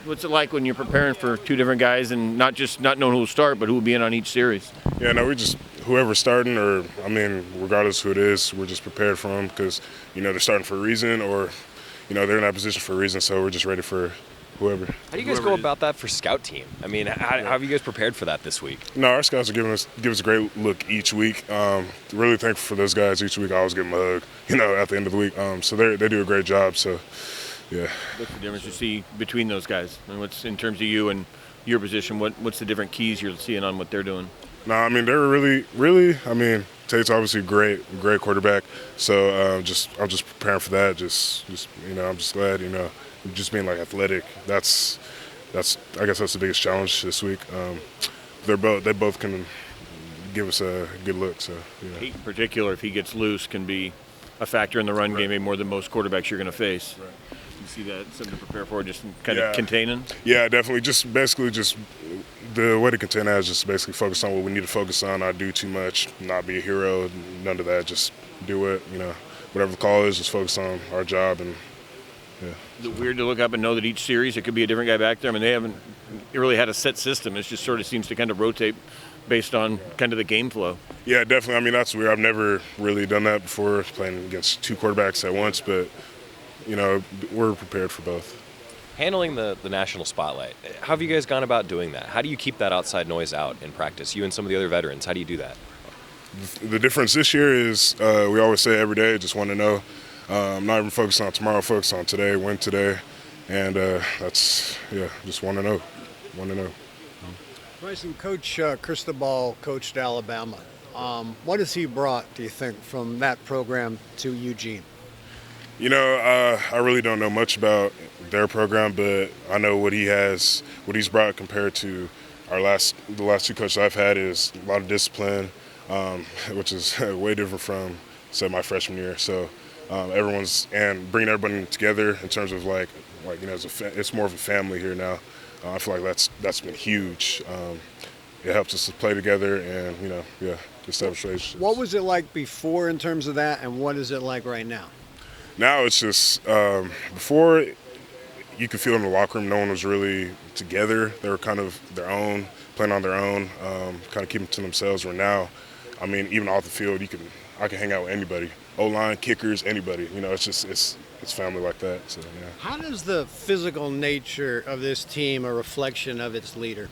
What's it like when you're preparing for two different guys and not knowing who will start, but who will be in on each series? Yeah, no, we just whoever's starting, or regardless who it is, we're just prepared for them because they're starting for a reason, or they're in that position for a reason. So we're just ready for whoever. How do you guys go about that for scout team? I mean, how have you guys prepared for that this week? No, our scouts are give us a great look each week. Really thankful for those guys each week. I always give them a hug, at the end of the week. So they do a great job. So, yeah. What's the difference you see between those guys? And what's in terms of you and your position? What's the different keys you're seeing on what they're doing? No, I mean they're really. Tate's obviously a great quarterback. So I'm just preparing for that. I'm just glad just being like athletic. That's I guess that's the biggest challenge this week. They both can give us a good look. So Tate in particular, if he gets loose, can be a factor in the run game, maybe more than most quarterbacks you're going to face. Right. You see that something to prepare for, just kind of containing? Yeah, definitely. Just the way to contain that is just basically focus on what we need to focus on. Not do too much, not be a hero, none of that. Just do it. Whatever the call is, just focus on our job. And yeah. Is it weird to look up and know that each series it could be a different guy back there? I mean, they haven't really had a set system. It just sort of seems to kind of rotate based on kind of the game flow. Yeah, definitely. I mean, that's weird. I've never really done that before, playing against two quarterbacks at once. But we're prepared for both. Handling the national spotlight, how have you guys gone about doing that? How do you keep that outside noise out in practice? You and some of the other veterans, how do you do that? The difference this year is we always say every day, just want to know. I'm not even focused on tomorrow, focused on today, win today. And just want to know. Bryson, Coach Cristobal coached Alabama. What has he brought, do you think, from that program to Eugene? I really don't know much about their program, but I know what he's brought compared to the last two coaches I've had is a lot of discipline, which is way different from, say, my freshman year. So bringing everybody together in terms of it's more of a family here now. I feel like that's been huge. It helps us to play together and establish relationships. What was it like before in terms of that, and what is it like right now? Now it's just before you could feel in the locker room no one was really together. They were kind of their own, playing on their own, kind of keeping to themselves. Where now, I mean, even off the field, I can hang out with anybody, O-line, kickers, anybody. It's family like that. So yeah. How does the physical nature of this team a reflection of its leader?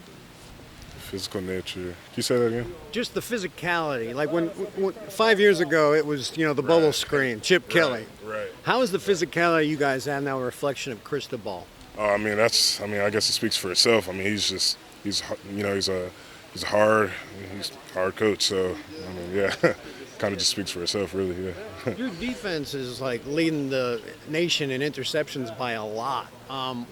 Physical nature. Can you say that again? Just the physicality. Like when 5 years ago, it was the bubble screen, Chip Kelly. Right. How is the physicality you guys have now a reflection of Cristobal? I guess it speaks for itself. I mean, he's a hard coach. So kind of just speaks for itself, really. Yeah. Your defense is leading the nation in interceptions by a lot.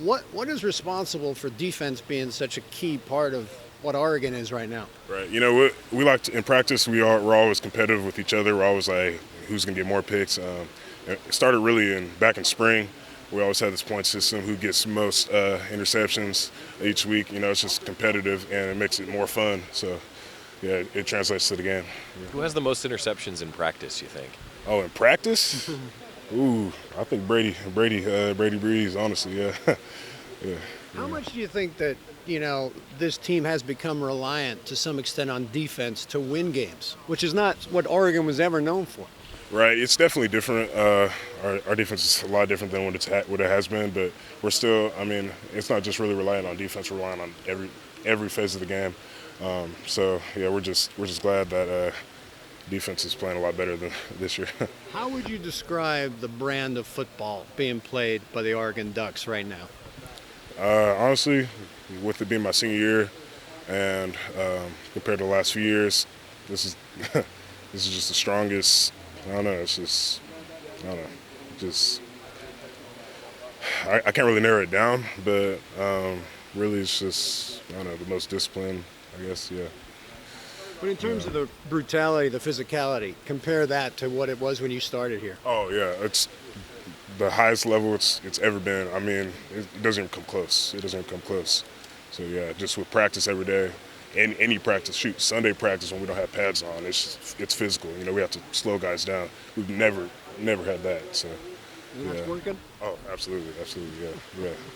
What is responsible for defense being such a key part of what Oregon is right now? Right. We like to, in practice, we're always competitive with each other. We're always like, who's going to get more picks? It started really back in spring. We always had this point system, who gets most interceptions each week. It's just competitive, and it makes it more fun. So, yeah, it translates to the game. Yeah. Who has the most interceptions in practice, you think? Oh, in practice? Ooh, I think Brady Breeze, honestly, yeah. Yeah. How much do you think that, this team has become reliant to some extent on defense to win games, which is not what Oregon was ever known for? Right, it's definitely different. Our defense is a lot different than what it has been, but we're still, it's not just really relying on defense, we're relying on every phase of the game. We're just glad that defense is playing a lot better than this year. How would you describe the brand of football being played by the Oregon Ducks right now? Honestly, with it being my senior year, and compared to the last few years, this is just the strongest. I don't know. I can't really narrow it down, but really, it's just the most disciplined, I guess. Yeah. But in terms of the brutality, the physicality, compare that to what it was when you started here. Oh yeah, it's the highest level it's ever been. It doesn't even come close. So yeah, just with practice every day, any practice, Sunday practice when we don't have pads on, it's physical. We have to slow guys down. We've never had that. So And that's working? Oh, absolutely, yeah.